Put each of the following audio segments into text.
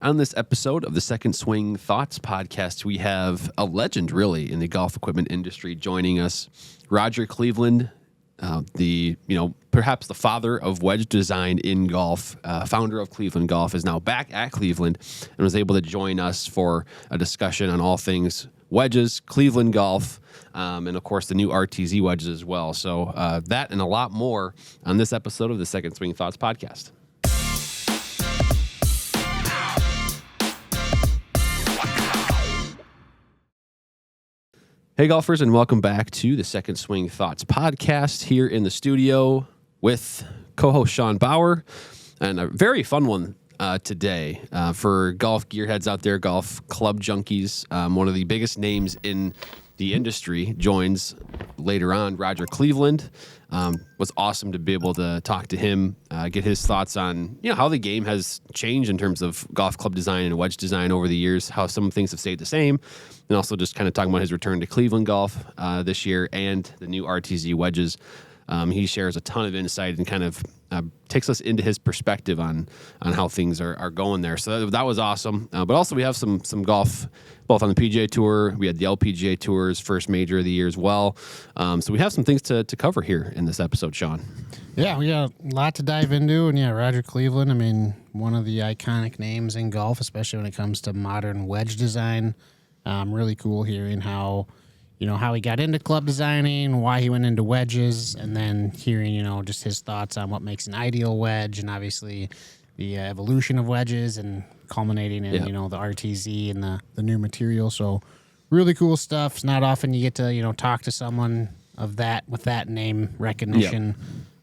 On this episode of the Second Swing Thoughts podcast, we have a legend, really, in the golf equipment industry joining us. Roger Cleveland, perhaps the father of wedge design in golf, founder of Cleveland Golf, is now back at Cleveland and was able to join us for a discussion on all things wedges, Cleveland Golf, and of course the new RTZ wedges as well. So that and a lot more on this episode of the Second Swing Thoughts podcast. Hey golfers, and welcome back to the Second Swing Thoughts podcast here in the studio with co-host Sean Bauer, and a very fun one today for golf gearheads out there, golf club junkies. One of the biggest names in the industry joins later on, Roger Cleveland. Was awesome to be able to talk to him, get his thoughts on how the game has changed in terms of golf club design and wedge design over the years, how some things have stayed the same, and also just kind of talking about his return to Cleveland Golf this year and the new RTZ wedges. He shares a ton of insight and kind of takes us into his perspective on how things are going there. So that was awesome. But also we have some golf, both on the PGA Tour. We had the LPGA Tour's first major of the year as well. So we have some things to cover here in this episode, Sean. Yeah, we got a lot to dive into. And yeah, Roger Cleveland, I mean, one of the iconic names in golf, especially when it comes to modern wedge design. Really cool hearing how he got into club designing, why he went into wedges, and then hearing, just his thoughts on what makes an ideal wedge, and obviously the evolution of wedges and culminating in, the RTZ and the new material. So really cool stuff. It's not often you get to, talk to someone of that with that name recognition.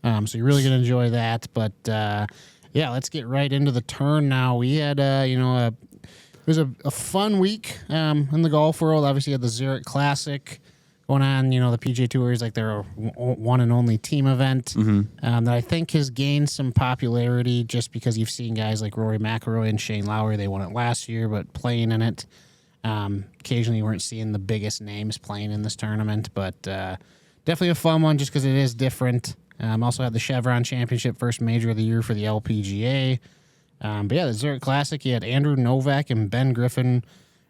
So you're really going to enjoy that. But, let's get right into the turn now. We had, it was a fun week in the golf world. Obviously, you had the Zurich Classic going on. The PGA Tour is like their one and only team event that I think has gained some popularity just because you've seen guys like Rory McIlroy and Shane Lowry. They won it last year, but playing in it. Occasionally, you weren't seeing the biggest names playing in this tournament, but definitely a fun one just because it is different. Also had the Chevron Championship, first major of the year for the LPGA. The Zurich Classic, you had Andrew Novak and Ben Griffin.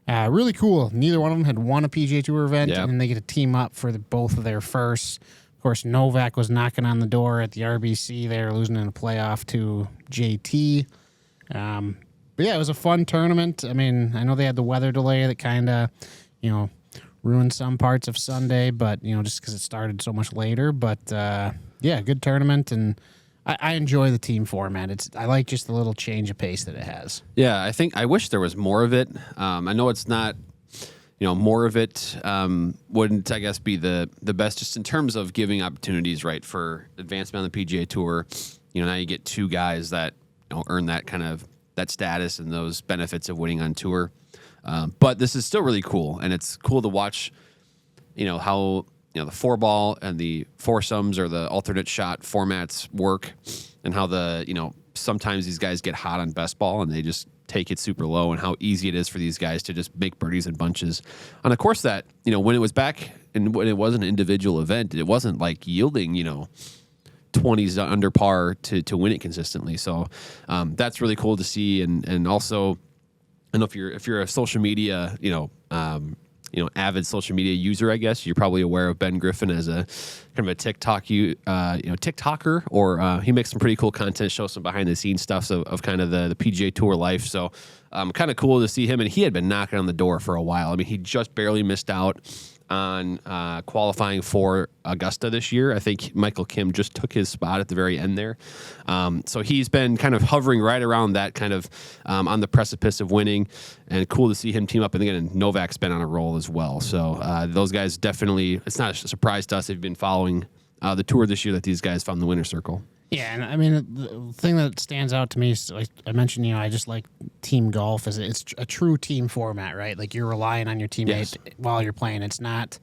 Really cool. Neither one of them had won a PGA Tour event, and they get to team up for both of their firsts. Of course, Novak was knocking on the door at the RBC there, losing in a playoff to JT. It was a fun tournament. I mean, I know they had the weather delay that kind of, ruined some parts of Sunday, but, just because it started so much later. But, good tournament, and I enjoy the team format. I like just the little change of pace that it has. Yeah, I wish there was more of it. I know it's not, more of it wouldn't, I guess, be the best just in terms of giving opportunities, right, for advancement on the PGA Tour. Now you get two guys that earn that kind of that status and those benefits of winning on tour. But this is still really cool, and it's cool to watch, how the 4-ball and the foursomes or the alternate shot formats work, and how sometimes these guys get hot on best ball and they just take it super low, and how easy it is for these guys to just make birdies in bunches. And of course that, when it was back and when it was an individual event, it wasn't like yielding, 20s under par to win it consistently. So that's really cool to see. And also, I don't know if you're a social media, avid social media user, I guess you're probably aware of Ben Griffin as a kind of a TikToker, or he makes some pretty cool content, shows some behind the scenes stuff of kind of the PGA Tour life. So kind of cool to see him, and he had been knocking on the door for a while. I mean, he just barely missed out on qualifying for Augusta this year. I think Michael Kim just took his spot at the very end there. So he's been kind of hovering right around that kind of on the precipice of winning, and cool to see him team up. And again, Novak's been on a roll as well. So those guys definitely, it's not a surprise to us if you've been following the tour this year that these guys found the winner's circle. Yeah, and I mean, the thing that stands out to me is, like I mentioned, I just like team golf. Is it's a true team format, right? Like you're relying on your teammate while you're playing. It's not,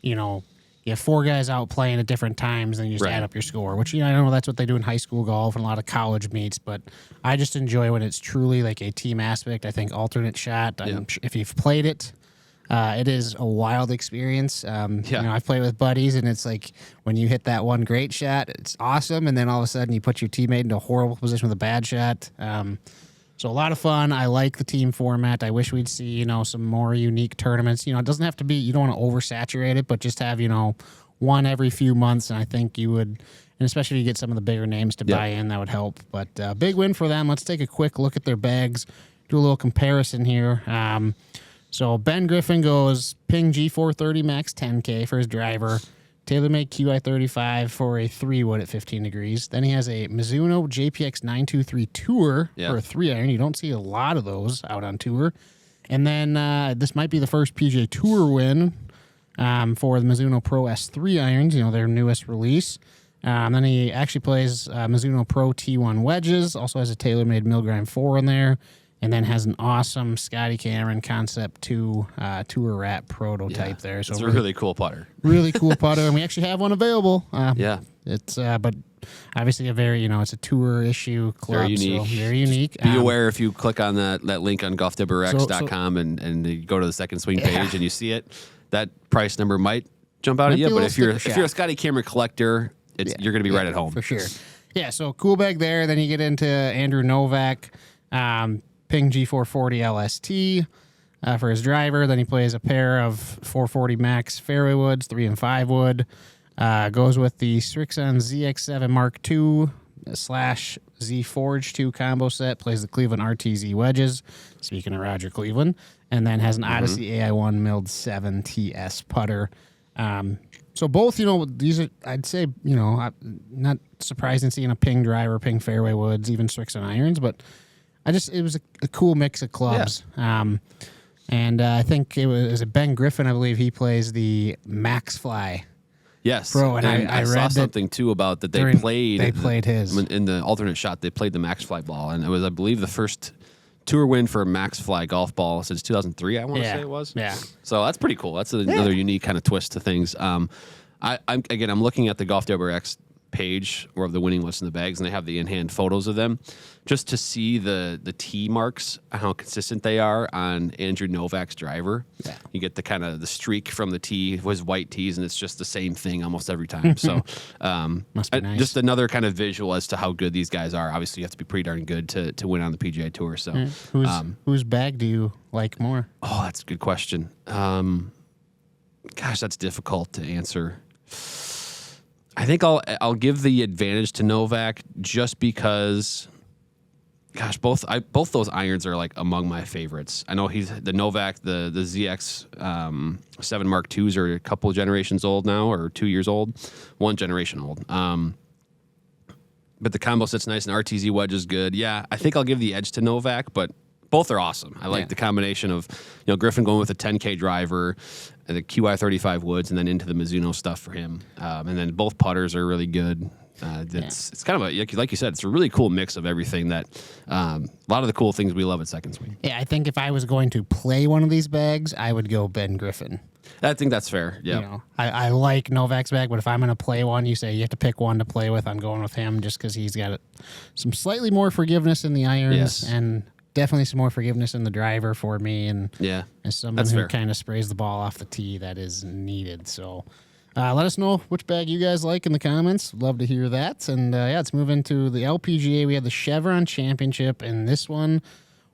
you have four guys out playing at different times, and you just add up your score, which, I know that's what they do in high school golf and a lot of college meets, but I just enjoy when it's truly like a team aspect. I think alternate shot, if you've played it, it is a wild experience. I've played with buddies, and it's like when you hit that one great shot, it's awesome, and then all of a sudden you put your teammate into a horrible position with a bad shot. So a lot of fun. I like the team format. I wish we'd see, some more unique tournaments. It doesn't have to be, you don't want to oversaturate it, but just have, one every few months. And I think you would, and especially if you get some of the bigger names to buy in, that would help. But big win for them. Let's take a quick look at their bags, do a little comparison here. So Ben Griffin goes Ping G430 Max 10K for his driver. TaylorMade QI35 for a 3-wood at 15 degrees. Then he has a Mizuno JPX 923 Tour for a 3-iron. You don't see a lot of those out on tour. And then this might be the first PGA Tour win for the Mizuno Pro S3 irons, their newest release. Then he actually plays Mizuno Pro T1 wedges, also has a TaylorMade Milgram 4 in there, and then has an awesome Scotty Cameron Concept 2 Tour Rat prototype there. So it's a really cool putter. Really cool putter, and we actually have one available. It's but obviously a very it's a tour issue club, very unique. So very unique. Be aware if you click on that link on golfwrx.com and you go to the second swing page and you see it, that price number might jump out at you. But if you're a Scotty Cameron collector, you're going to be right at home for sure. Yeah, so cool bag there. Then you get into Andrew Novak. Ping G440 LST for his driver. Then he plays a pair of 440 Max fairway woods, 3 and 5 wood. Goes with the Srixon ZX7 Mark II / Z Forge 2 combo set. Plays the Cleveland RTZ Wedges. Speaking of Roger Cleveland. And then has an Odyssey AI1 milled 7 TS putter. So both, these are, I'd say, not surprising seeing a Ping driver, Ping fairway woods, even Srixon irons, but it was a cool mix of clubs. Yeah. And I think it was Ben Griffin, I believe he plays the Max Fly. Yes. Pro, and I read saw something too about that they played his. In the alternate shot, they played the Max Fly ball. And it was, I believe, the first tour win for a Max Fly golf ball since 2003, I want to say it was. Yeah. So that's pretty cool. That's another unique kind of twist to things. I'm looking at the Golf WRX page or of the winning list in the bags, and they have the in-hand photos of them just to see the tee marks, how consistent they are on Andrew Novak's driver. Yeah. You get the kind of the streak from the tee, his white tees, and it's just the same thing almost every time. So must be nice. Just another kind of visual as to how good these guys are. Obviously, you have to be pretty darn good to win on the PGA Tour. So whose bag do you like more? Oh, that's a good question. Gosh, that's difficult to answer. I think I'll give the advantage to Novak just because, gosh, both those irons are like among my favorites. I know he's the Novak, the ZX 7 Mark IIs are a couple of generations old now, or 2 years old, 1 generation old. But the combo set's nice, and RTZ Wedge is good. Yeah, I think I'll give the edge to Novak, but both are awesome. I like the combination of Griffin going with a 10K driver, and the QI35 woods, and then into the Mizuno stuff for him. And then both putters are really good. It's kind of like you said, it's a really cool mix of everything that a lot of the cool things we love at Second Swing. Yeah, I think if I was going to play one of these bags, I would go Ben Griffin. I think that's fair. Yeah, I like Novak's bag, but if I'm going to play one, you say you have to pick one to play with. I'm going with him just because he's got some slightly more forgiveness in the irons and definitely some more forgiveness in the driver for me. And as someone who kind of sprays the ball off the tee, that is needed. So let us know which bag you guys like in the comments. Love to hear that. And let's move into the LPGA. We had the Chevron Championship, and this one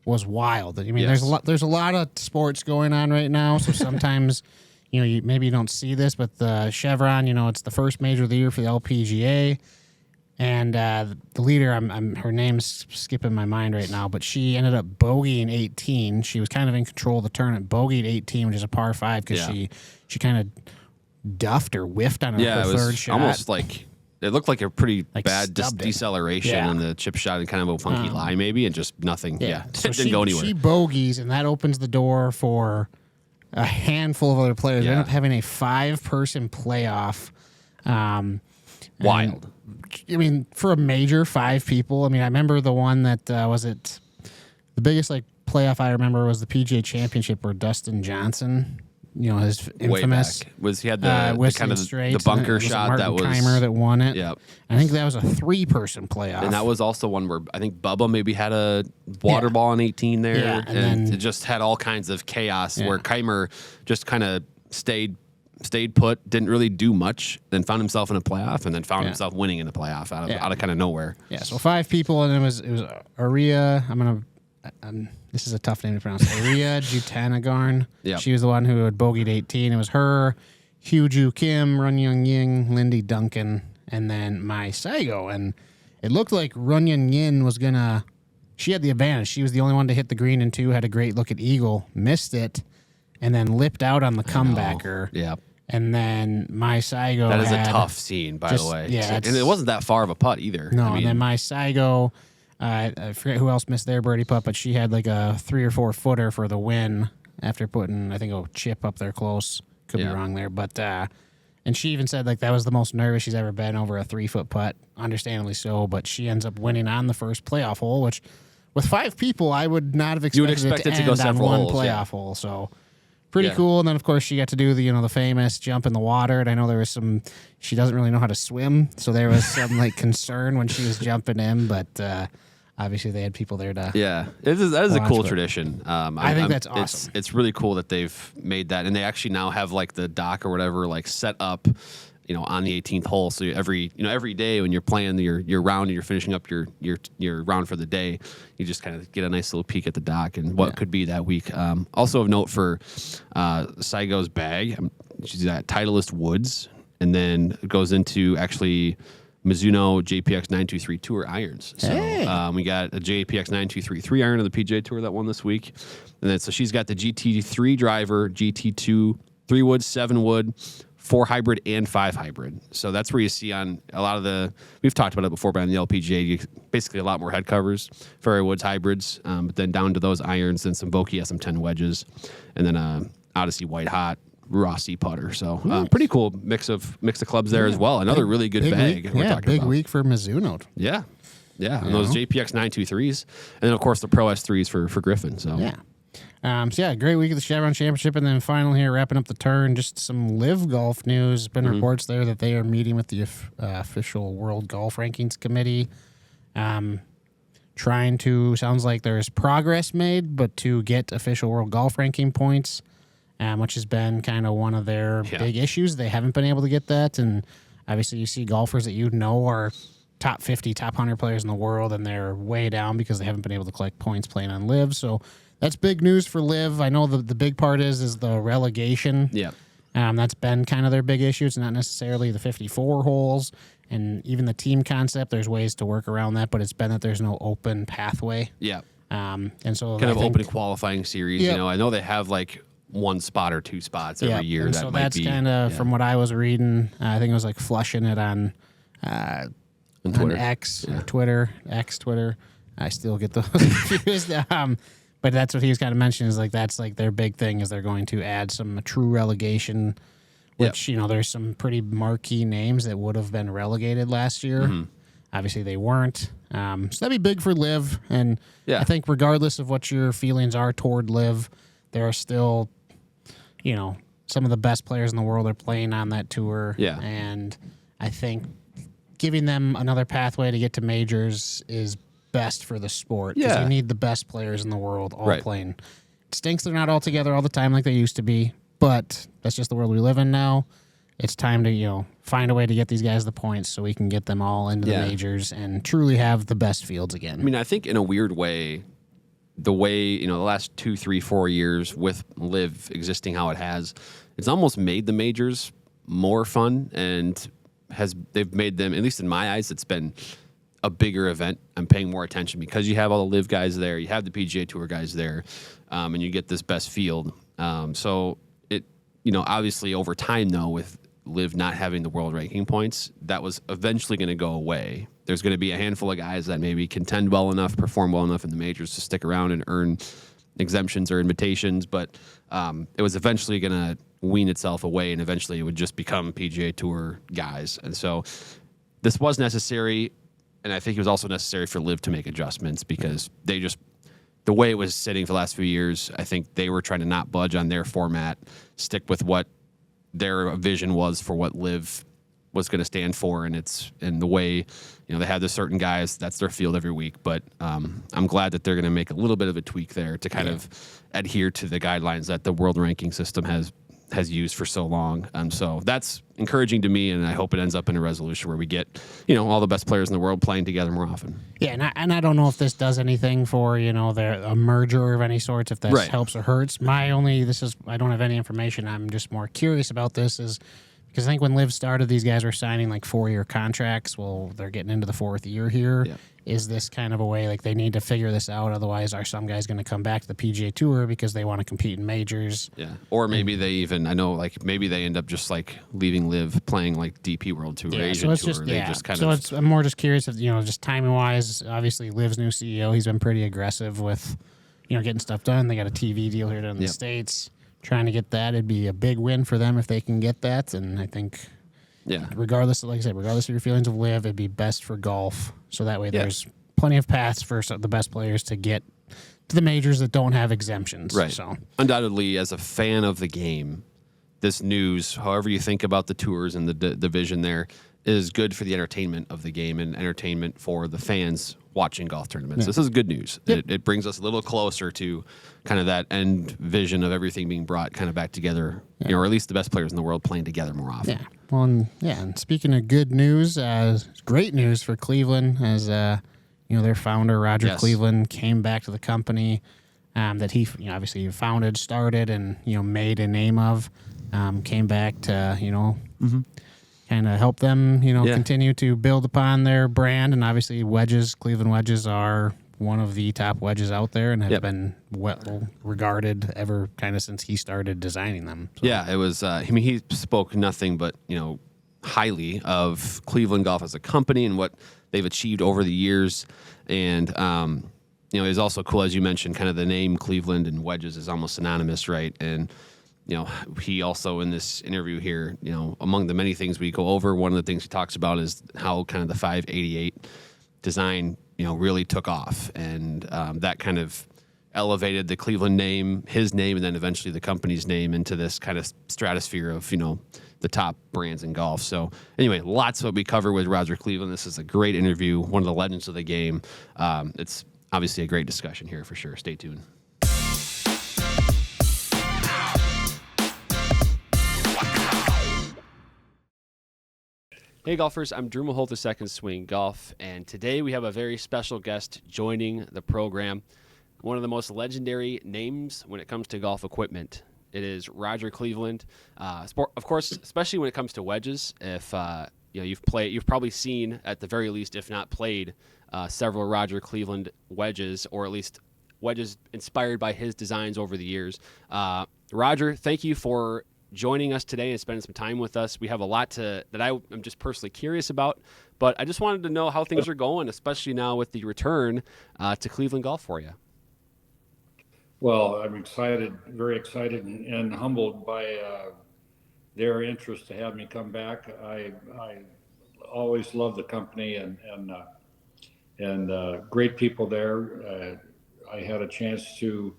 was wild. I mean, there's a lot of sports going on right now, so sometimes you maybe you don't see this, but the Chevron, it's the first major of the year for the LPGA. And the leader, her name's skipping my mind right now, but she ended up bogeying 18. She was kind of in control of the tournament, bogeyed 18, which is a par 5, because she kind of duffed or whiffed on her third shot. Almost like it looked like a pretty bad deceleration in the chip shot and kind of a funky lie maybe, and just nothing. So it didn't go anywhere. She bogeys, and that opens the door for a handful of other players. They end up having a 5-person playoff. Wild. I mean, for a major, 5 people. I mean, I remember the one that the biggest playoff I remember was the PGA Championship where Dustin Johnson, his infamous he had the kind of the bunker shot that was Keimer that won it. Yep. I think that was a 3-person playoff, and that was also one where I think Bubba maybe had a water ball on 18 there, and then it just had all kinds of chaos where Keimer just kind of stayed put, didn't really do much, then found himself in a playoff, and then found himself winning in the playoff out of kind of nowhere. Yeah, so 5 people, and it was Aria. I'm gonna this is a tough name to pronounce. Aria Jutanagarn. Yep. She was the one who had bogeyed 18. It was her, Hugh Ju Kim, Run Young Ying, Lindy Duncan, and then Mai Saigo. And it looked like Run Young Yin was going to... She had the advantage. She was the only one to hit the green in 2, had a great look at eagle, missed it, and then lipped out on the comebacker. Yeah. And then Mai Saigo That is a had tough scene, by the way. Yeah, And it wasn't that far of a putt either. No, I mean, and then Mai Saigo, I forget who else missed their birdie putt, but she had like a 3 or 4 footer for the win after putting, I think, a chip up there close. Could be wrong there, but and she even said like that was the most nervous she's ever been over a 3-foot putt. Understandably so, but she ends up winning on the first playoff hole, which with 5 people I would not have expected it to go end on several one holes, playoff hole. So pretty cool. And then of course she got to do the famous jump in the water. And I know there was some. She doesn't really know how to swim, so there was some like concern when she was jumping in, but. Obviously, they had people there to. Yeah, that is a cool tradition. I think that's awesome. It's really cool that they've made that, and they actually now have like the dock or whatever like set up, on the 18th hole. So every day when you're playing your round and you're finishing up your round for the day, you just kind of get a nice little peek at the dock and what could be that week. Also of note for Saigo's bag, she's got Titleist Woods, and then it goes into actually Mizuno JPX 923 Tour irons. So we got a JPX 923 iron on the PGA Tour that won this week. And then so she's got the GT3 driver, GT2, 3 wood, 7 wood, 4 hybrid, and 5 hybrid. So that's where you see on a lot of we've talked about it before, but on the LPGA, basically a lot more head covers, Fairway Woods hybrids, but then down to those irons, then some Vokey SM10 wedges, and then Odyssey White Hot, Rossi putter. So pretty cool mix of clubs there as well. Another really good bag. Week, big week for Mizuno. Yeah. And those JPX 923s, and then of course the Pro S3s for Griffin. So great week of the Chevron Championship, and then final here wrapping up the turn. Just some live golf news. Been reports there that they are meeting with the official World Golf Rankings Committee, trying to. Sounds like there's progress made, but to get official World Golf Ranking points. Which has been kind of one of their big issues. They haven't been able to get that, and obviously you see golfers that are top 50, top 100 players in the world, and they're way down because they haven't been able to collect points playing on live. So that's big news for live. I know the big part is the relegation. Yeah. That's been kind of their big issue. It's not necessarily the 54 holes, and even the team concept. There's ways to work around that, but it's been that there's no open pathway. Yeah. And so kind of open qualifying series. Yep. I know they have like 1 spot or 2 spots every year. And so that's kind of from what I was reading. I think it was like flushing it on Twitter. On X, Twitter. I still get those confused. But that's what he was kind of mentioning is like that's like their big thing is they're going to add some true relegation, which there's some pretty marquee names that would have been relegated last year. Mm-hmm. Obviously they weren't. So that'd be big for live. And I think regardless of what your feelings are toward live, there are still some of the best players in the world are playing on that tour. Yeah. And I think giving them another pathway to get to majors is best for the sport. Because you need the best players in the world all playing. It stinks they're not all together all the time like they used to be, but that's just the world we live in now. It's time to, find a way to get these guys the points so we can get them all into the majors and truly have the best fields again. I mean, I think in a weird way, the way, the last 2, 3, 4 years with live existing how it has, it's almost made the majors more fun and they've made them, at least in my eyes, it's been a bigger event. I'm paying more attention because you have all the live guys there, you have the PGA Tour guys there, and you get this best field. So it, obviously over time though, with live not having the world ranking points, that was eventually going to go away. There's going to be a handful of guys that maybe contend well enough, perform well enough in the majors to stick around and earn exemptions or invitations, but it was eventually going to wean itself away, and eventually it would just become PGA Tour guys. And so this was necessary, and I think it was also necessary for live to make adjustments because they just, the way it was sitting for the last few years, I think they were trying to not budge on their format, stick with what their vision was for what live was going to stand for, and the way they have the certain guys, that's their field every week. But I'm glad that they're going to make a little bit of a tweak there to kind of adhere to the guidelines that the world ranking system has has used for so long. So that's encouraging to me, and I hope it ends up in a resolution where we get, all the best players in the world playing together more often. Yeah, and I don't know if this does anything for, a merger of any sorts, if this helps or hurts. I don't have any information. I'm just more curious about this because I think when Liv started, these guys were signing like 4-year contracts. Well, they're getting into the 4th year here. Yeah. Is this kind of a way, like they need to figure this out? Otherwise, are some guys going to come back to the PGA Tour because they want to compete in majors? Yeah. Or maybe maybe they end up just like leaving Liv playing like DP World Tour, Asian Tour. I'm more just curious if, just timing wise, obviously Liv's new CEO, he's been pretty aggressive with, getting stuff done. They got a TV deal here in the States. Trying to get that, it'd be a big win for them if they can get that. And I think, regardless of your feelings of Liv, it'd be best for golf. So that way there's plenty of paths for the best players to get to the majors that don't have exemptions. Right. So undoubtedly, as a fan of the game, this news, however you think about the tours and the division there, is good for the entertainment of the game and entertainment for the fans watching golf tournaments. Yeah. This is good news. Yep. It brings us a little closer to kind of that end vision of everything being brought kind of back together, or at least the best players in the world playing together more often. Yeah. Well, and speaking of good news, great news for Cleveland as, their founder, Roger Cleveland, came back to the company that he, obviously founded, started, and, made a name of, came back to, kind of help them, continue to build upon their brand. And obviously Cleveland Wedges are one of the top wedges out there and have been well regarded ever kind of since he started designing them. So. Yeah, it was, he spoke nothing but, highly of Cleveland Golf as a company and what they've achieved over the years. And, it was also cool, as you mentioned, kind of the name Cleveland and Wedges is almost synonymous, right? And, he also in this interview here, among the many things we go over, one of the things he talks about is how kind of the 588 design, really took off. And that kind of elevated the Cleveland name, his name, and then eventually the company's name into this kind of stratosphere of, the top brands in golf. So anyway, lots of what we cover with Roger Cleveland. This is a great interview, one of the legends of the game. It's obviously a great discussion here for sure. Stay tuned. Hey golfers, I'm Drew Maholt of Second Swing Golf, and today we have a very special guest joining the program. One of the most legendary names when it comes to golf equipment. It is Roger Cleveland. Of course, especially when it comes to wedges. If you've probably seen at the very least, if not played, several Roger Cleveland wedges, or at least wedges inspired by his designs over the years. Roger, thank you for joining us today and spending some time with us. We have a lot that I'm just personally curious about, but I just wanted to know how things are going, especially now with the return to Cleveland Golf for you. Well, I'm excited, very excited and humbled by their interest to have me come back. I always loved the company and great people there. I had a chance to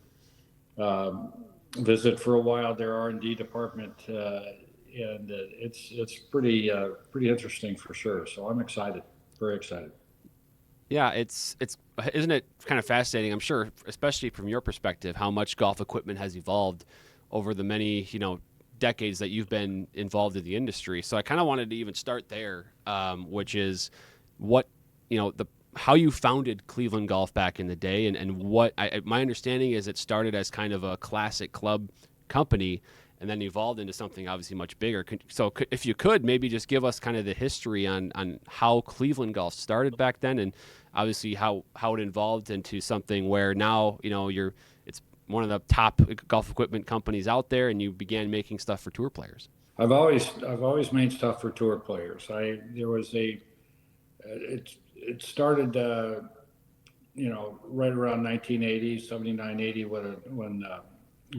visit for a while their R&D department, and it's pretty interesting for sure. So I'm excited, very excited. Yeah, it's isn't it kind of fascinating? I'm sure, especially from your perspective, how much golf equipment has evolved over the many decades that you've been involved in the industry. So I kind of wanted to even start there, which is what how you founded Cleveland Golf back in the day, and what my understanding is it started as kind of a classic club company and then evolved into something obviously much bigger. So if you could maybe just give us kind of the history on how Cleveland Golf started back then, and obviously how it evolved into something where now it's one of the top golf equipment companies out there, and you began making stuff for tour players. I've always made stuff for tour players. It started, right around 1980, 79, 80,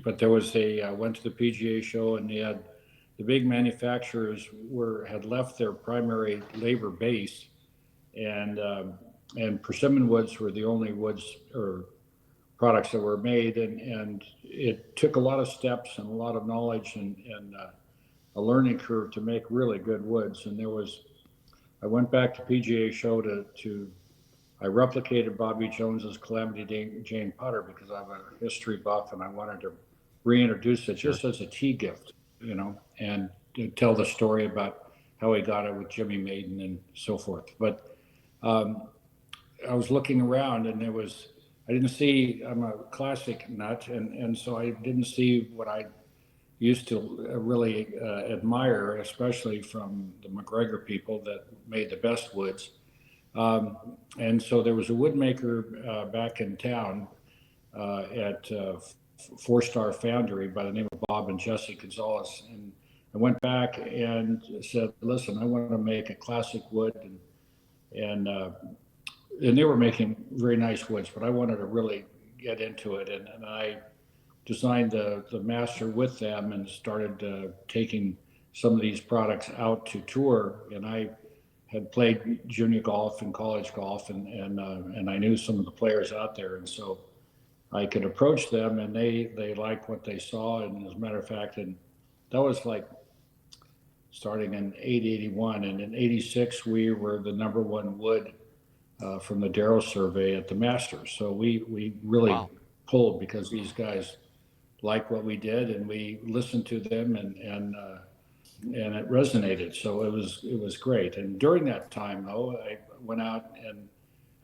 but there was went to the PGA show, and they had the big manufacturers had left their primary labor base, and persimmon woods were the only woods or products that were made, and it took a lot of steps and a lot of knowledge and a learning curve to make really good woods. And I went back to PGA show I replicated Bobby Jones's Calamity Jane putter because I'm a history buff and I wanted to reintroduce it just as a tee gift. and to tell the story about how he got it with Jimmy Maiden and so forth. But I was looking around and I didn't see, I'm a classic nut, and so I didn't see what I used to really admire, especially from the McGregor people that made the best woods. And so there was a wood maker back in town at Four Star Foundry by the name of Bob and Jesse Gonzalez. And I went back and said, listen, I want to make a classic wood. And they were making very nice woods, but I wanted to really get into it. And I designed the master with them and started taking some of these products out to tour. And I had played junior golf and college golf, and I knew some of the players out there. And so I could approach them, and they liked what they saw. And as a matter of fact, and that was like starting in 81. And in 86, we were the #1 wood from the Darrow survey at the Masters. So we really pulled because these guys liked what we did, and we listened to them, and it resonated. So it was great. And during that time, though, I went out, and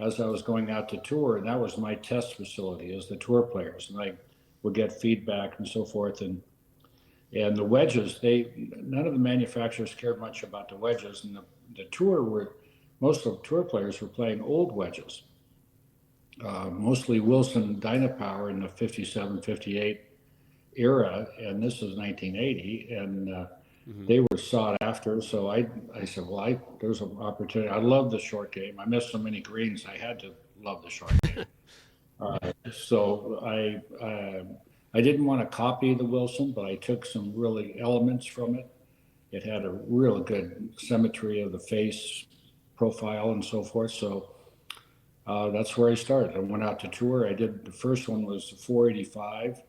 as I was going out to tour, and that was my test facility as the tour players, and I would get feedback and so forth. And the wedges, none of the manufacturers cared much about the wedges, and the tour most of the tour players were playing old wedges, mostly Wilson Dynapower in the 57, 58 era, and this is 1980, and they were sought after. So I said, well, there's an opportunity. I love the short game. I missed so many greens. I had to love the short game. So I didn't want to copy the Wilson, but I took some really elements from it. It had a real good symmetry of the face profile and so forth. So that's where I started. I went out to tour. The first one was the 485.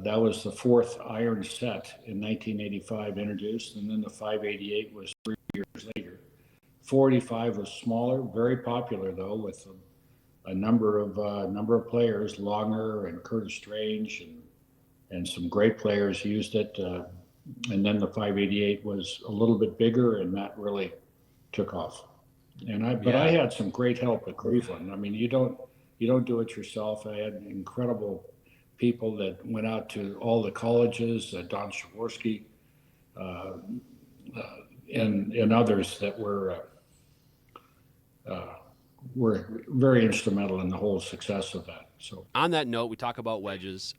That was the fourth iron set in 1985 introduced, and then the 588 was 3 years later. 485 was smaller, very popular though, with a number of players, Longer and Curtis Strange, and some great players used it. And then the 588 was a little bit bigger, and that really took off. But I had some great help at Cleveland. I mean, you don't do it yourself. I had incredible people that went out to all the colleges, Don Shaworsky, and others that were very instrumental in the whole success of that. So on that note, we talk about wedges.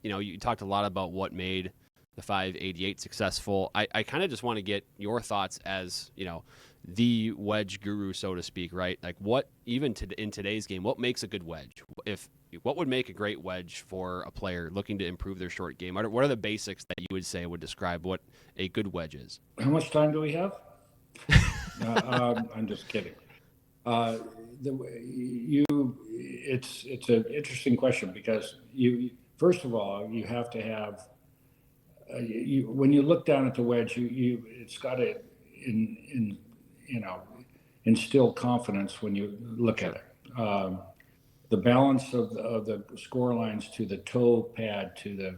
You talked a lot about what made the 588 successful. I kind of just want to get your thoughts as, the wedge guru, so to speak, right? Like what, even in today's game, what makes a good wedge? What would make a great wedge for a player looking to improve their short game? What are the basics that you would say would describe what a good wedge is? How much time do we have? I'm just kidding. It's an interesting question because first of all, you have to have, when you look down at the wedge, it's got to instill confidence when you look at it. The balance of the score lines to the toe pad, to the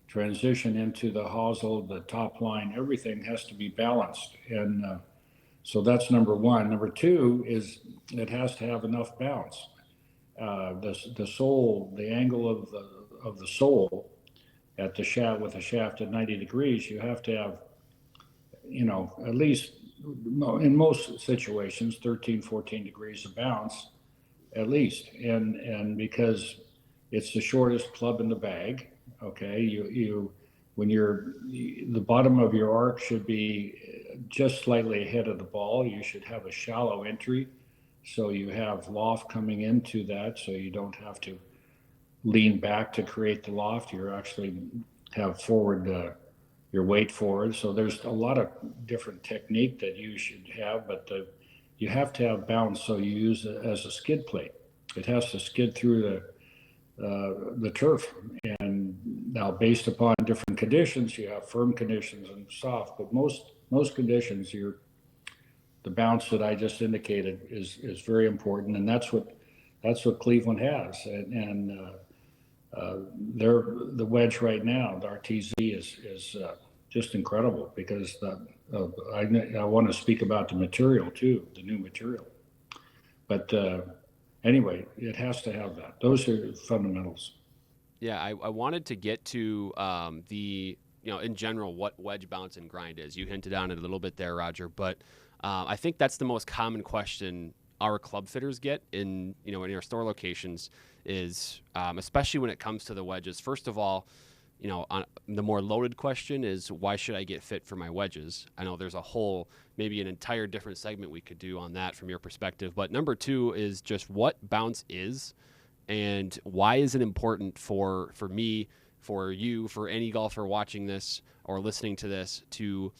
transition into the hosel, the top line, everything has to be balanced. And so that's number one. Number two is it has to have enough bounce. The sole, the angle of the sole at the shaft with the shaft at 90 degrees, you have to have, at least in most situations, 13, 14 degrees of bounce at least. And because it's the shortest club in the bag, okay, the bottom of your arc should be just slightly ahead of the ball. You should have a shallow entry, so you have loft coming into that, so you don't have to lean back to create the loft. You actually have forward your weight forward. So there's a lot of different technique that you should have, but you have to have bounce, so you use it as a skid plate. It has to skid through the turf. And now, based upon different conditions, you have firm conditions and soft, but most conditions, the bounce that I just indicated is very important, and that's what Cleveland has. And The wedge right now, the RTZ is just incredible because I want to speak about the material too, the new material. But anyway, it has to have that. Those are fundamentals. Yeah, I wanted to get to in general, what wedge bounce and grind is. You hinted on it a little bit there, Roger, but I think that's the most common question our club fitters get in our store locations is, especially when it comes to the wedges. First of all, the more loaded question is, why should I get fit for my wedges? I know there's maybe an entire different segment we could do on that from your perspective. But number two is just what bounce is and why is it important for me, for you, for any golfer watching this or listening to this to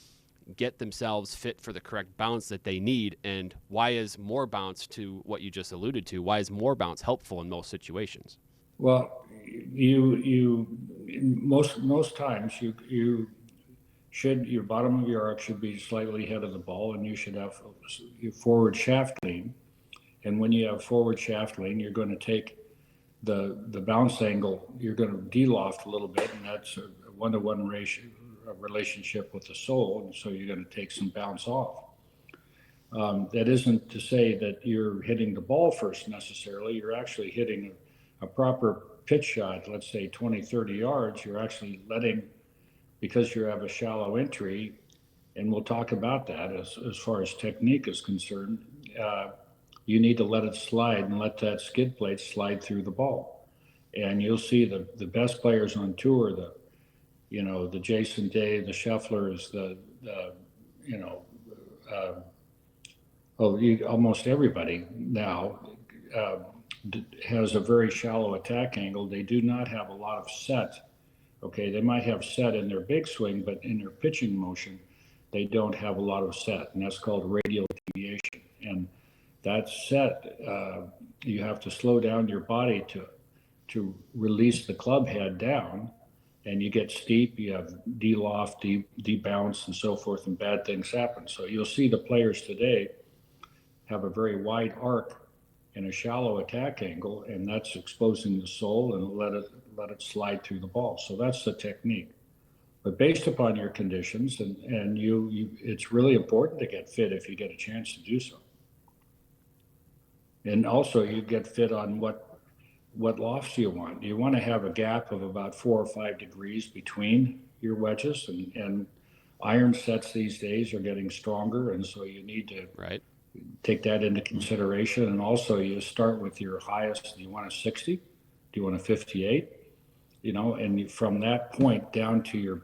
get themselves fit for the correct bounce that they need, and why is more bounce, to what you just alluded to, why is more bounce helpful in most situations? Well, most times your bottom of your arc should be slightly ahead of the ball, and you should have your forward shaft lean. And when you have forward shaft lean, you're going to take the bounce angle, you're going to de-loft a little bit, and that's a one-to-one relationship with the sole, and so you're going to take some bounce off. That isn't to say that you're hitting the ball first necessarily. You're actually hitting a proper pitch shot, let's say 20, 30 yards. You're actually letting, because you have a shallow entry, and we'll talk about that as far as technique is concerned, you need to let it slide and let that skid plate slide through the ball. And you'll see the best players on tour, the Jason Day, the Schefflers, almost everybody now has a very shallow attack angle. They do not have a lot of set. Okay, they might have set in their big swing, but in their pitching motion, they don't have a lot of set, and that's called radial deviation. And that set, you have to slow down your body to release the club head down, and you get steep, you have de-loft, de-bounce, and so forth, and bad things happen. So you'll see the players today have a very wide arc and a shallow attack angle, and that's exposing the sole and let it slide through the ball. So that's the technique. But based upon your conditions, and it's really important to get fit if you get a chance to do so. And also you get fit on what lofts you want. You want to have a gap of about 4 or 5 degrees between your wedges, and iron sets these days are getting stronger, and so you need to take that into consideration. And also you start with your highest. Do you want a 60? Do you want a 58? And from that point down to your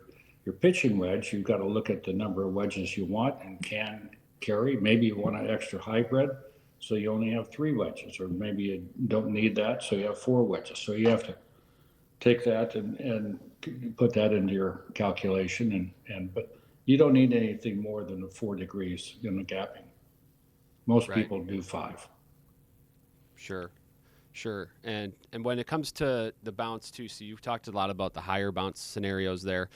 pitching wedge, you've got to look at the number of wedges you want and can carry. Maybe you want an extra hybrid, so you only have 3 wedges, or maybe you don't need that, so you have 4 wedges. So you have to take that and put that into your calculation, but you don't need anything more than 4 degrees in the gapping. Most people do 5. Sure. And when it comes to the bounce too, so you've talked a lot about the higher bounce scenarios there.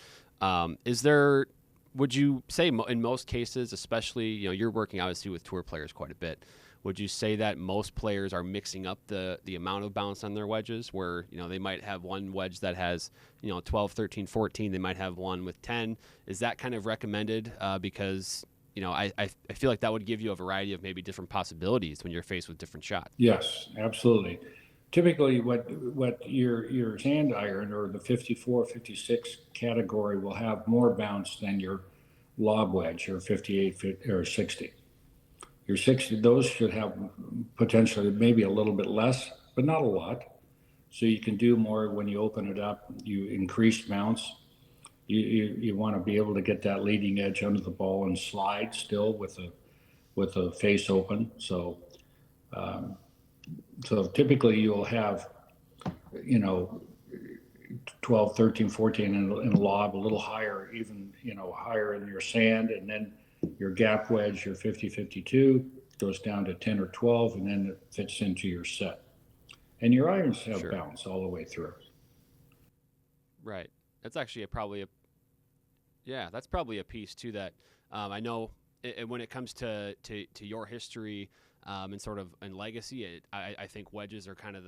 Would you say in most cases, especially, you're working obviously with tour players quite a bit, would you say that most players are mixing up the amount of bounce on their wedges, where, they might have one wedge that has, 12, 13, 14, they might have one with 10. Is that kind of recommended? Because, I feel like that would give you a variety of maybe different possibilities when you're faced with different shots. Yes, absolutely. Typically what your sand iron or the 54, 56 category will have more bounce than your lob wedge, or 58 or 60. Your 60, those should have potentially maybe a little bit less, but not a lot. So you can do more when you open it up. You increase bounce. You want to be able to get that leading edge under the ball and slide still with a face open. So typically you'll have 12, 13, 14 in a lob, a little higher, even higher in your sand, and then your gap wedge, your 50, 52 goes down to 10 or 12, and then it fits into your set. And your irons have bounce all the way through. Right. That's actually probably a piece too that I know when it comes to your history and sort of and legacy. I think wedges are kind of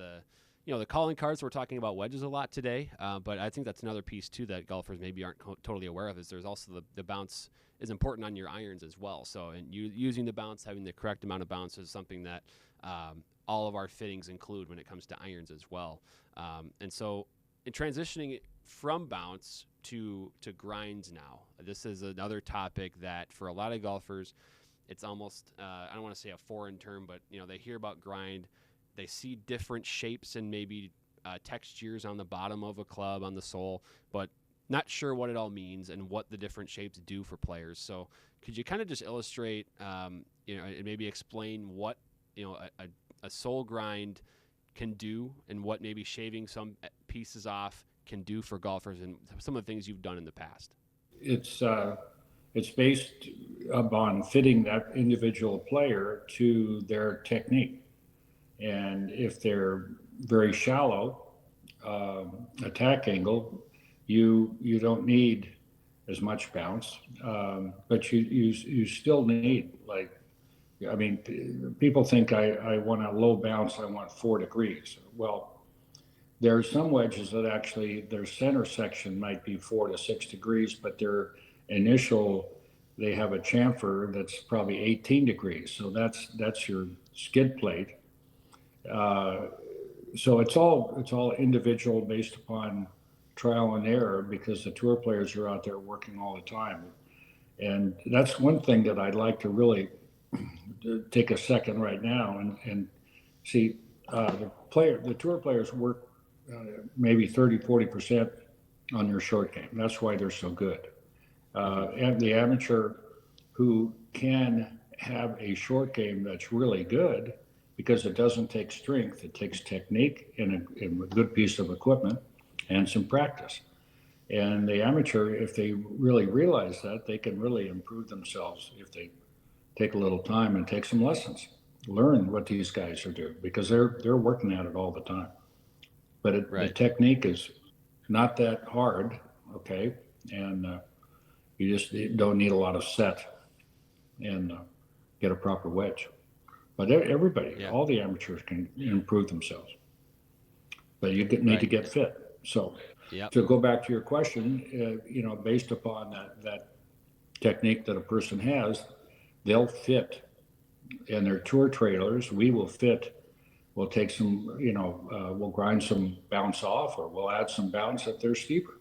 the calling cards, we're talking about wedges a lot today, but I think that's another piece too that golfers maybe aren't totally aware of, is there's also the bounce is important on your irons as well. So, and using the bounce, having the correct amount of bounce is something that all of our fittings include when it comes to irons as well. And so in transitioning from bounce to grinds now, this is another topic that for a lot of golfers, it's almost, I don't want to say a foreign term, but they hear about grind. They see different shapes and maybe textures on the bottom of a club, on the sole, but not sure what it all means and what the different shapes do for players. So could you kind of just illustrate, and maybe explain what, a sole grind can do and what maybe shaving some pieces off can do for golfers and some of the things you've done in the past? It's based upon fitting that individual player to their technique. And if they're very shallow attack angle, you don't need as much bounce, but you still need, people think I want a low bounce, I want 4 degrees. Well, there are some wedges that actually their center section might be 4 to 6 degrees, but their they have a chamfer that's probably 18 degrees. So that's your skid plate. So it's all individual based upon trial and error, because the tour players are out there working all the time. And that's one thing that I'd like to really take a second right now and see. The tour players work maybe 30-40% on their short game. That's why they're so good. And the amateur who can have a short game that's really good, because it doesn't take strength, it takes technique and a good piece of equipment and some practice. And the amateur, if they really realize that, they can really improve themselves if they take a little time and take some lessons, learn what these guys are doing, because they're working at it all the time. But the technique is not that hard, okay? And you just don't need a lot of set and get a proper wedge. But everybody, all the amateurs can improve themselves. But you need to get fit. So to go back to your question, based upon that technique that a person has, they'll fit. And their tour trailers, we will fit. We'll take some, we'll grind some bounce off, or we'll add some bounce if they're steeper.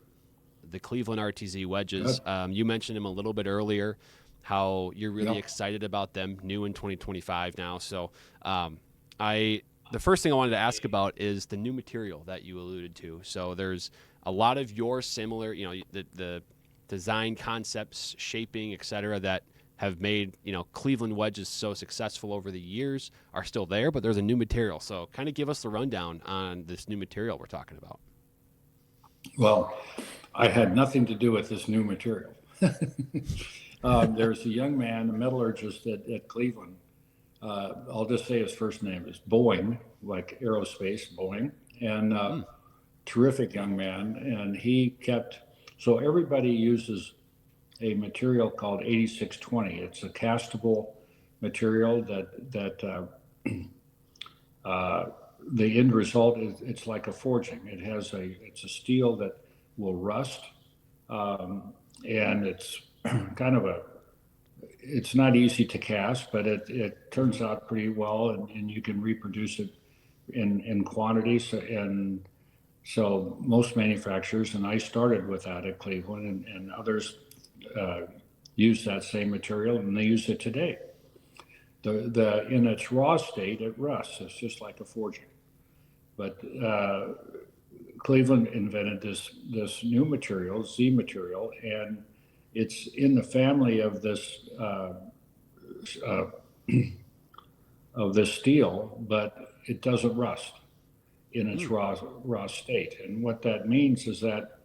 The Cleveland RTZ Wedges, you mentioned them a little bit earlier, how you're really excited about them, new in 2025 now. So the first thing I wanted to ask about is the new material that you alluded to. So there's a lot of your similar, the design concepts, shaping, et cetera, that have made, Cleveland wedges so successful over the years are still there, but there's a new material. So kind of give us the rundown on this new material we're talking about. Well, I had nothing to do with this new material. There's a young man, a metallurgist at Cleveland. I'll just say his first name is Boeing, like aerospace, Boeing, and terrific young man. And so everybody uses a material called 8620. It's a castable material that the end result is it's like a forging. It's a steel that will rust, and it's it's not easy to cast, but it turns out pretty well, and you can reproduce it in quantities. And so most manufacturers, and I started with that at Cleveland, and others use that same material, and they use it today. In its raw state, it rusts. It's just like a forging. But Cleveland invented this new material, Z material, and it's in the family of this steel, but it doesn't rust in its raw state. And what that means is that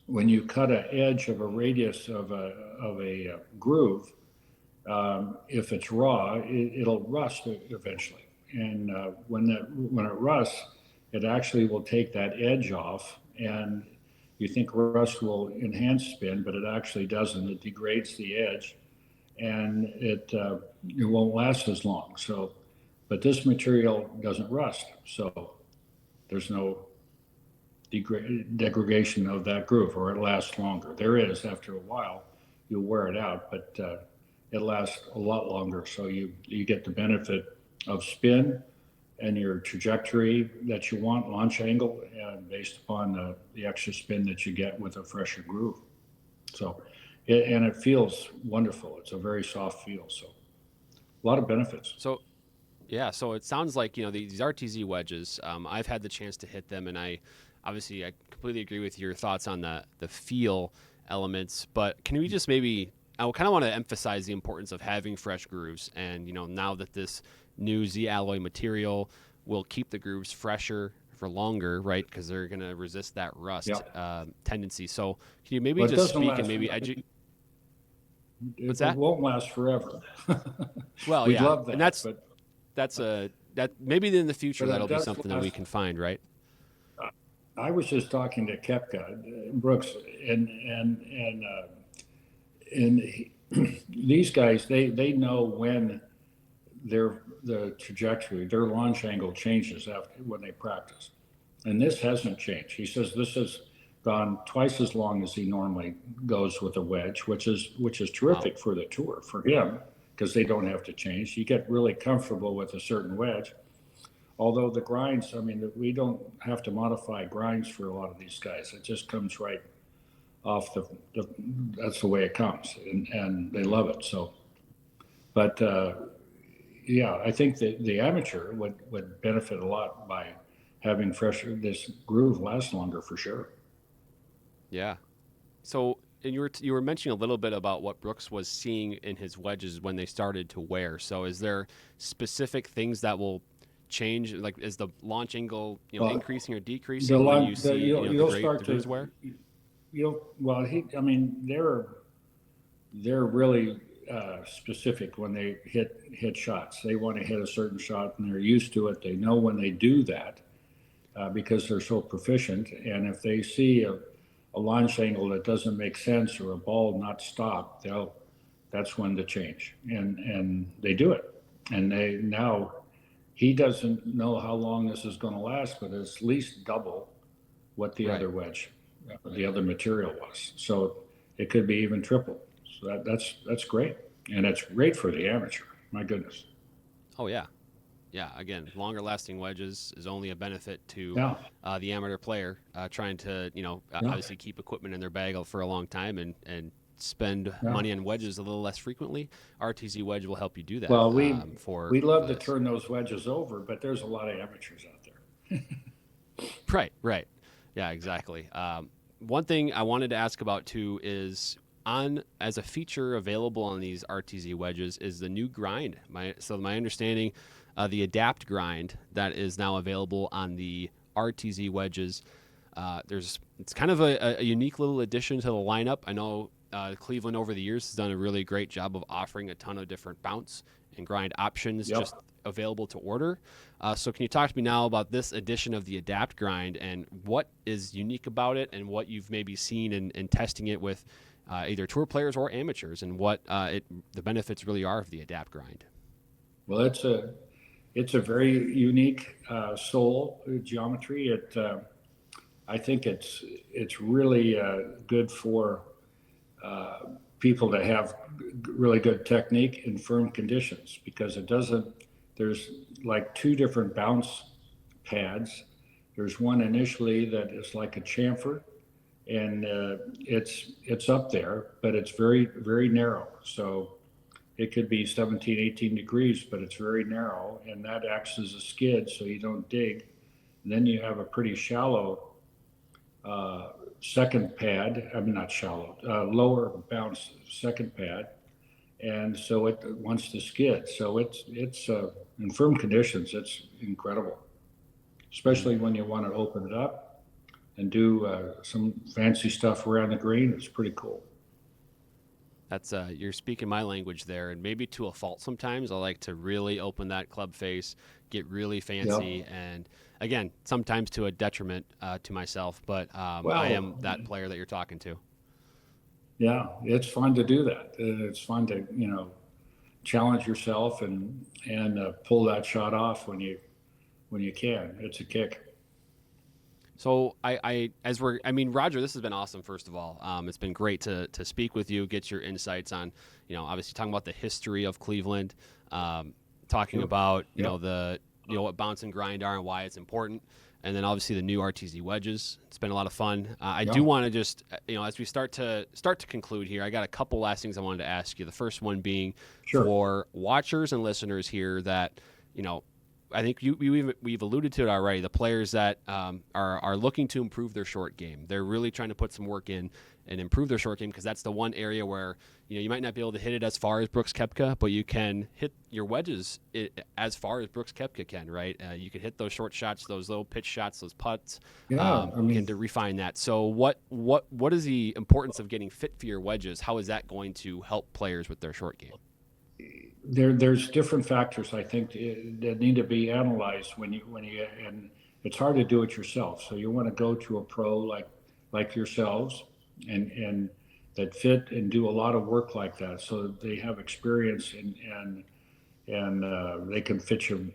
when you cut an edge of a radius of a groove, if it's raw, it'll rust eventually. And when it rusts, it actually will take that edge off. And you think rust will enhance spin, but it actually doesn't. It degrades the edge, and it won't last as long. So But this material doesn't rust, so there's no degradation of that groove, or it lasts longer. There is, after a while, you'll wear it out, but it lasts a lot longer. So you get the benefit of spin and your trajectory that you want, launch angle, and based upon the extra spin that you get with a fresher groove. So, it feels wonderful. It's a very soft feel. So, a lot of benefits. So, yeah, so it sounds like, these RTZ wedges, I've had the chance to hit them, and I completely agree with your thoughts on the feel elements, but can we just maybe, I kind of want to emphasize the importance of having fresh grooves, and, now that this new Z alloy material will keep the grooves fresher for longer, right? Because they're going to resist that rust tendency. So can you maybe just speak and maybe educate? What's that? It won't last forever. Well, We'd love that, and that maybe in the future that'll be something that we can find, right? I was just talking to Kepka Brooks, and these guys, they know when the trajectory, their launch angle changes after when they practice, and this hasn't changed. He says this has gone twice as long as he normally goes with a wedge, which is terrific for the tour for him, because they don't have to change. You get really comfortable with a certain wedge. Although the grinds, I mean, we don't have to modify grinds for a lot of these guys. It just comes right off that's the way it comes, and they love it. So, but yeah, I think that the amateur would benefit a lot by having this groove last longer for sure. Yeah. So, and you were mentioning a little bit about what Brooks was seeing in his wedges when they started to wear. So, is there specific things that will change? Like, is the launch angle increasing or decreasing when you see the grooves wear? They're really specific when they hit shots. They want to hit a certain shot, and they're used to it. They know when they do that because they're so proficient. And if they see a launch angle that doesn't make sense or a ball not stopped, that's when to change, and they do it. And he doesn't know how long this is going to last, but it's at least double what the other wedge, the other material was. So it could be even triple. So that's great, and it's great for the amateur. My goodness. Oh yeah. Again, longer lasting wedges is only a benefit to the amateur player trying to obviously keep equipment in their bag for a long time and spend money on wedges a little less frequently. RTZ wedge will help you do that. Well, we love to turn those wedges over, but there's a lot of amateurs out there. Right. Yeah, exactly. One thing I wanted to ask about too is as a feature available on these RTZ wedges is the new grind. My understanding, the Adapt grind that is now available on the RTZ wedges. It's kind of a unique little addition to the lineup. I know Cleveland over the years has done a really great job of offering a ton of different bounce and grind options just available to order. So can you talk to me now about this edition of the Adapt grind and what is unique about it and what you've maybe seen in testing it with either tour players or amateurs, and what the benefits really are of the Adapt grind? Well, it's a very unique sole geometry. I think it's really good for people that have really good technique in firm conditions, because there's like two different bounce pads. There's one initially that is like a chamfer, and it's up there, but it's very, very narrow. So it could be 17, 18 degrees, but it's very narrow, and that acts as a skid so you don't dig. And then you have a pretty shallow second pad. I mean, not shallow, lower bounce second pad. And so it wants to skid. So it's in firm conditions, it's incredible, especially when you want to open it up and do some fancy stuff around the green. It's pretty cool. That's you're speaking my language there, and maybe to a fault sometimes. I like to really open that club face, get really fancy, and again, sometimes to a detriment to myself, but I am that player that you're talking to. Yeah, it's fun to do that. It's fun to, challenge yourself and pull that shot off when you can. It's a kick. So I mean, Roger, this has been awesome. First of all, it's been great to speak with you, get your insights on, obviously talking about the history of Cleveland, talking about, what bounce and grind are and why it's important. And then obviously the new RTZ wedges. It's been a lot of fun. I do want to just, as we start to conclude here, I got a couple last things I wanted to ask you. The first one being for watchers and listeners here that, I think we've alluded to it already. The players that are looking to improve their short game, they're really trying to put some work in and improve their short game, because that's the one area where you might not be able to hit it as far as Brooks Koepka, but you can hit your wedges as far as Brooks Koepka can, right? You can hit those short shots, those little pitch shots, those putts. And to refine that. So what is the importance of getting fit for your wedges? How is that going to help players with their short game? There's different factors, I think, that need to be analyzed and it's hard to do it yourself. So you want to go to a pro like yourselves and that fit and do a lot of work like that, so they have experience and they can fit you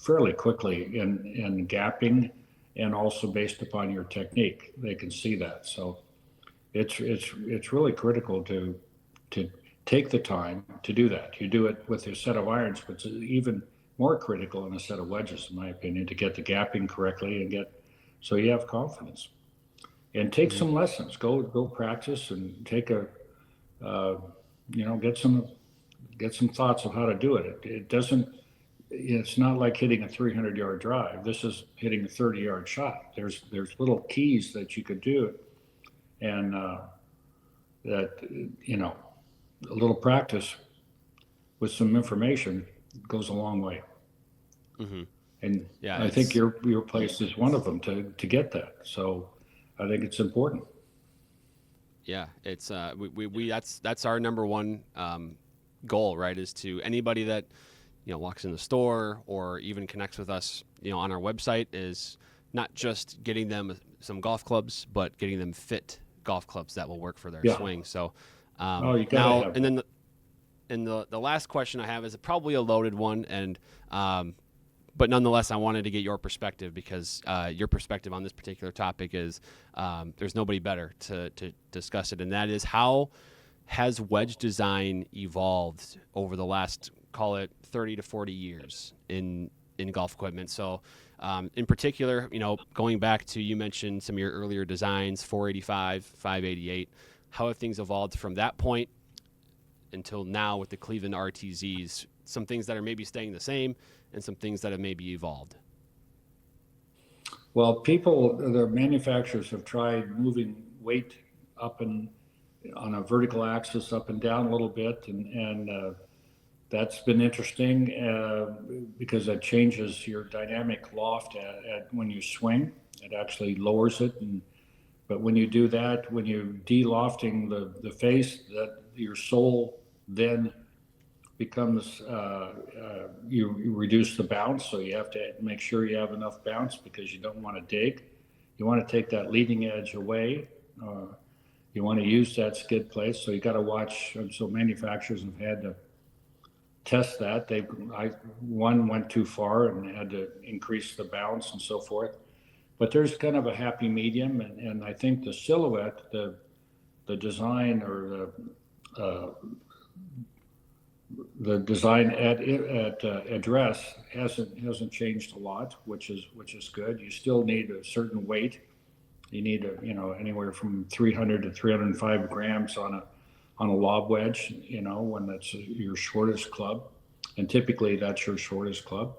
fairly quickly in gapping, and also based upon your technique, they can see that. So it's really critical to take the time to do that. You do it with a set of irons, but it's even more critical in a set of wedges, in my opinion, to get the gapping correctly and so you have confidence. And take some lessons. Go practice and take get some thoughts of how to do it. It's not like hitting a 300-yard drive. This is hitting a 30-yard shot. There's little keys that you could do, and a little practice with some information goes a long way. Mm-hmm. And I think your place is one of them to get that. So I think it's important. Yeah, it's we that's our number one goal, right? Is to anybody that walks in the store or even connects with us, on our website, is not just getting them some golf clubs, but getting them fit golf clubs that will work for their swing. So you gotta have. And then the last question I have is probably a loaded one, and but nonetheless, I wanted to get your perspective, because your perspective on this particular topic is there's nobody better to discuss it, and that is, how has wedge design evolved over the last, call it 30 to 40 years in golf equipment? So in particular, going back to, you mentioned some of your earlier designs, 485, 588, how have things evolved from that point until now with the Cleveland RTZs? Some things that are maybe staying the same, and some things that have maybe evolved. Well, the manufacturers have tried moving weight up and on a vertical axis up and down a little bit, and that's been interesting because that changes your dynamic loft when you swing. It actually lowers it, but when you do that, when you're de-lofting the face, that your sole then becomes you reduce the bounce, so you have to make sure you have enough bounce, because you don't want to dig. You want to take that leading edge away. You want to use that skid plate, so you got to watch. So manufacturers have had to test that. One went too far and had to increase the bounce and so forth. But there's kind of a happy medium, and I think the silhouette, the design, or the design at address hasn't changed a lot, which is good. You still need a certain weight. You need anywhere from 300 to 305 grams on a lob wedge, when that's your shortest club, and typically that's your shortest club,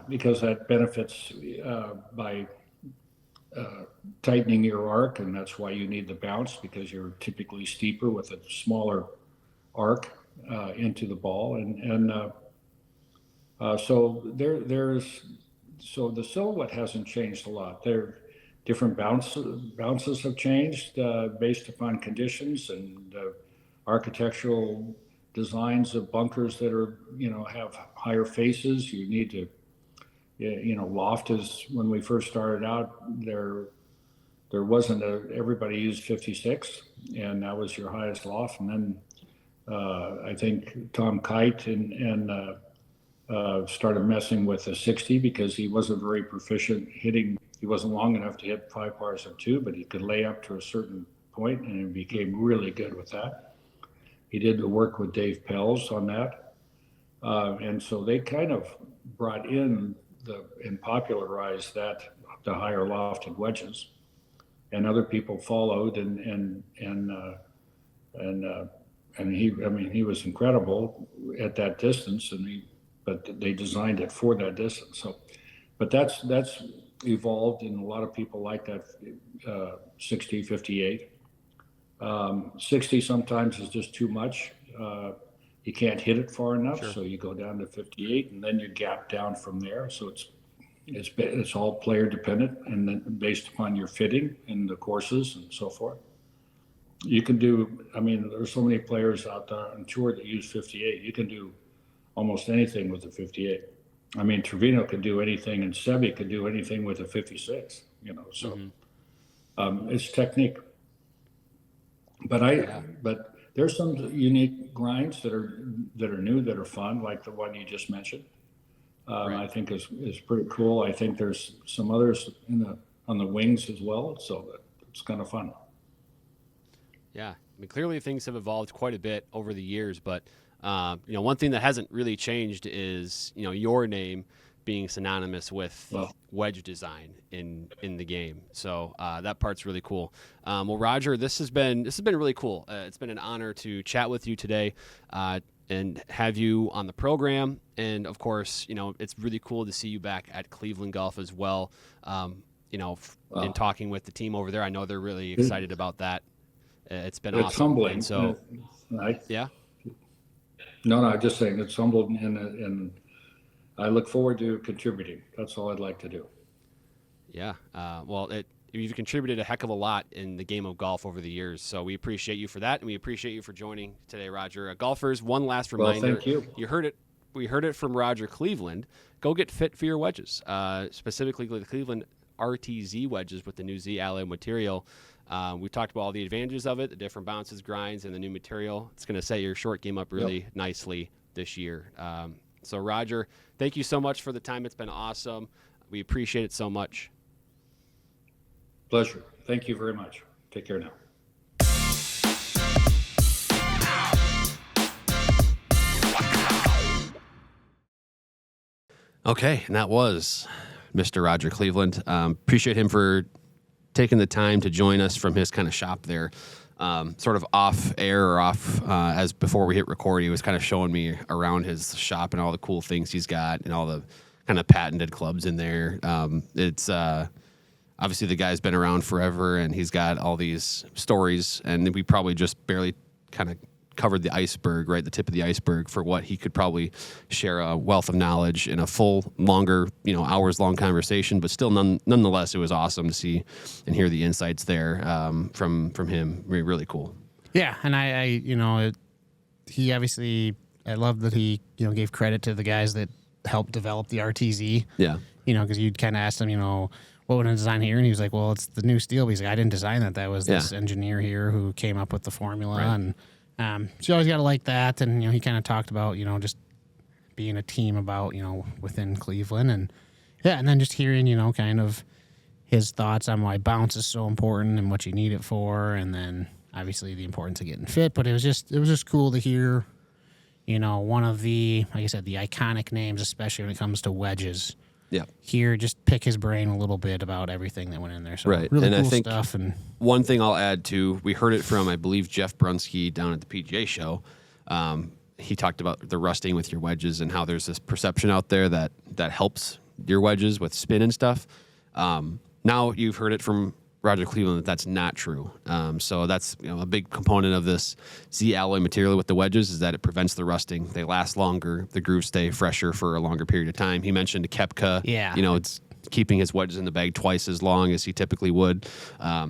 because that benefits by tightening your arc, and that's why you need the bounce, because you're typically steeper with a smaller arc into the ball, so the silhouette hasn't changed a lot. Different bounces have changed based upon conditions and architectural designs of bunkers that are have higher faces. You need to loft is, when we first started out, there wasn't everybody used 56, and that was your highest loft, and then I think Tom Kite and started messing with the 60 because he wasn't very proficient hitting. He wasn't long enough to hit 5 bars and 2, but he could lay up to a certain point, and he became really good with that. He did the work with Dave Pells on that. And so they kind of brought in and popularized that, the higher lofted wedges, and other people followed, and he, I mean, he was incredible at that distance, but they designed it for that distance. So, but that's evolved, and a lot of people like that 60, 58. 60 sometimes is just too much. You can't hit it far enough, so you go down to 58, and then you gap down from there. So it's all player dependent, and then based upon your fitting and the courses and so forth. You can do. I mean, there's so many players out there on tour that use 58. You can do almost anything with a 58. I mean, Trevino could do anything, and Sebi could do anything with a 56. You know, so it's technique. But there's some unique grinds that are new, that are fun, like the one you just mentioned. I think is pretty cool. I think there's some others on the wings as well, so it's kind of fun. Yeah, I mean, clearly things have evolved quite a bit over the years, but one thing that hasn't really changed is your name being synonymous with wedge design in the game. So that part's really cool. Well, Roger, this has been really cool. It's been an honor to chat with you today and have you on the program. And of course, it's really cool to see you back at Cleveland Golf as well. In talking with the team over there, I know they're really excited about that. It's been awesome. It's humbling. And so, yeah. No, I'm just saying it's humbling, and I look forward to contributing. That's all I'd like to do. Yeah. You've contributed a heck of a lot in the game of golf over the years, so we appreciate you for that, and we appreciate you for joining today, Roger. Golfers, one last reminder. Well, thank you. We heard it from Roger Cleveland. Go get fit for your wedges, specifically the Cleveland RTZ wedges with the new Z alloy material. We talked about all the advantages of it, the different bounces, grinds, and the new material. It's going to set your short game up really nicely this year. So, Roger, thank you so much for the time. It's been awesome. We appreciate it so much. Pleasure. Thank you very much. Take care now. Okay, and that was Mr. Roger Cleveland. Appreciate him for taking the time to join us from his kind of shop there. Sort of off air or off as before we hit record, he was kind of showing me around his shop and all the cool things he's got and all the kind of patented clubs in there. It's obviously the guy's been around forever, and he's got all these stories, and we probably just barely kind of covered the iceberg, right? The tip of the iceberg for what he could probably share a wealth of knowledge in a full, longer, hours long conversation, but still nonetheless, it was awesome to see and hear the insights there from him. Really cool. Yeah. And he obviously, I love that he, gave credit to the guys that helped develop the RTZ. Yeah. Because you'd kind of asked him, what would I design here? And he was like, well, it's the new steel. But he's like, I didn't design that. That was this engineer here who came up with the formula. Right. And so you always got to like that. And, he kind of talked about, just being a team about, within Cleveland. And, and then just hearing, kind of his thoughts on why bounce is so important and what you need it for. And then, obviously, the importance of getting fit. But it was just cool to hear, one of the, like I said, the iconic names, especially when it comes to wedges. Yeah. Here, just pick his brain a little bit about everything that went in there. So right. Really and cool I think stuff. And one thing I'll add to, we heard it from, I believe, Jeff Brunsky down at the PGA show. He talked about the rusting with your wedges and how there's this perception out there that helps your wedges with spin and stuff. Now you've heard it from Roger Cleveland that's not true. So that's a big component of this Z alloy material with the wedges is that it prevents the rusting. They last longer. The grooves stay fresher for a longer period of time. He mentioned Koepka. Yeah. It's keeping his wedges in the bag twice as long as he typically would.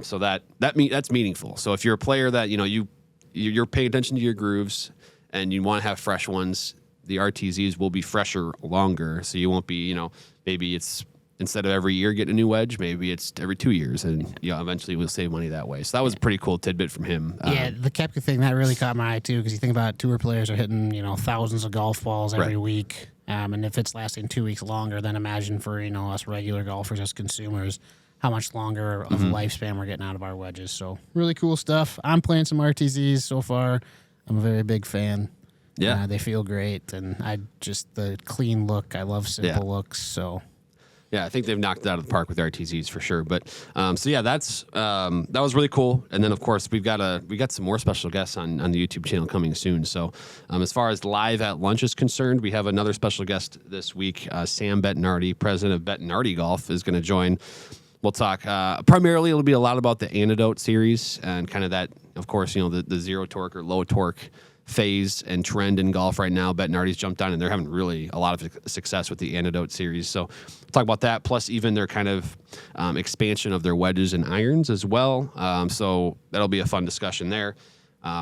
So that's meaningful. So if you're a player that you're paying attention to your grooves and you want to have fresh ones, the RTZs will be fresher longer. So you won't be maybe it's instead of every year getting a new wedge, maybe it's every 2 years, and eventually we'll save money that way. So that was a pretty cool tidbit from him. Yeah, the Koepka thing, that really caught my eye too, because you think about tour players are hitting, thousands of golf balls every week. And if it's lasting 2 weeks longer, then imagine for, us regular golfers, us consumers, how much longer of a lifespan we're getting out of our wedges. So really cool stuff. I'm playing some RTZs so far. I'm a very big fan. Yeah. They feel great, and the clean look. I love simple looks, so... Yeah, I think they've knocked it out of the park with RTZs for sure. But that was really cool. And then of course we got some more special guests on the YouTube channel coming soon. So as far as live at lunch is concerned, we have another special guest this week. Sam Bettinardi, president of Bettinardi Golf, is going to join. We'll talk primarily. It'll be a lot about the Antidote series and kind of that, of course, the zero torque or low torque phase and trend in golf right now. Bettinardi's jumped on, and they're having really a lot of success with the Antidote series. So we'll talk about that, plus even their kind of expansion of their wedges and irons as well. So that'll be a fun discussion there.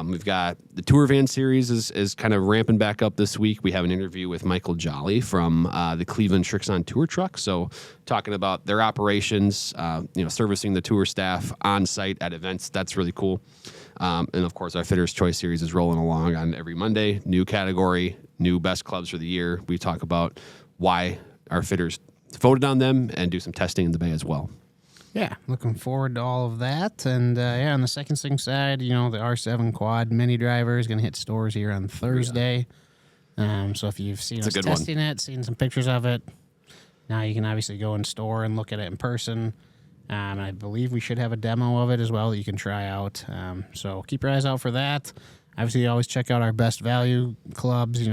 We've got the Tour Van series is kind of ramping back up this week. We have an interview with Michael Jolly from the Cleveland Shrixon Tour Truck. So talking about their operations, servicing the tour staff on site at events. That's really cool. And of course, our Fitters Choice series is rolling along on every Monday. New category, new best clubs for the year. We talk about why our fitters voted on them and do some testing in the bay as well. Yeah, looking forward to all of that. And on the second swing side, the R7 quad mini driver is going to hit stores here on Thursday. So if you've seen us testing it, seen some pictures of it, now you can obviously go in store and look at it in person. I believe we should have a demo of it as well that you can try out. So keep your eyes out for that. Obviously, you always check out our best value clubs.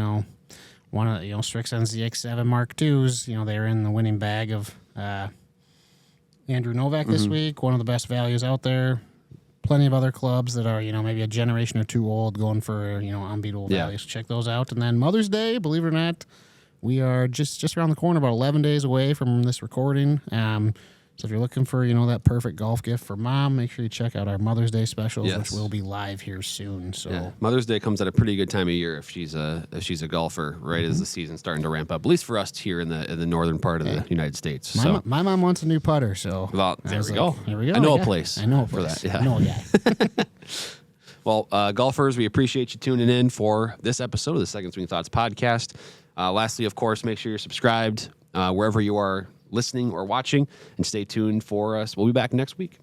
One of Srixon's ZX7 Mark IIs. They're in the winning bag of Andrew Novak this week. One of the best values out there. Plenty of other clubs that are maybe a generation or two old, going for unbeatable values. Check those out. And then Mother's Day, believe it or not, we are just around the corner, about 11 days away from this recording. So if you're looking for, that perfect golf gift for mom, make sure you check out our Mother's Day specials, which will be live here soon. So Mother's Day comes at a pretty good time of year if she's a golfer, right as the season's starting to ramp up. At least for us here in the northern part of the United States. My mom wants a new putter, so there we go. Here we go. I know a place. For that. Yeah. I know a guy. Well, golfers, we appreciate you tuning in for this episode of the Second Swing Thoughts podcast. Lastly, of course, make sure you're subscribed wherever you are listening or watching, and stay tuned for us. We'll be back next week.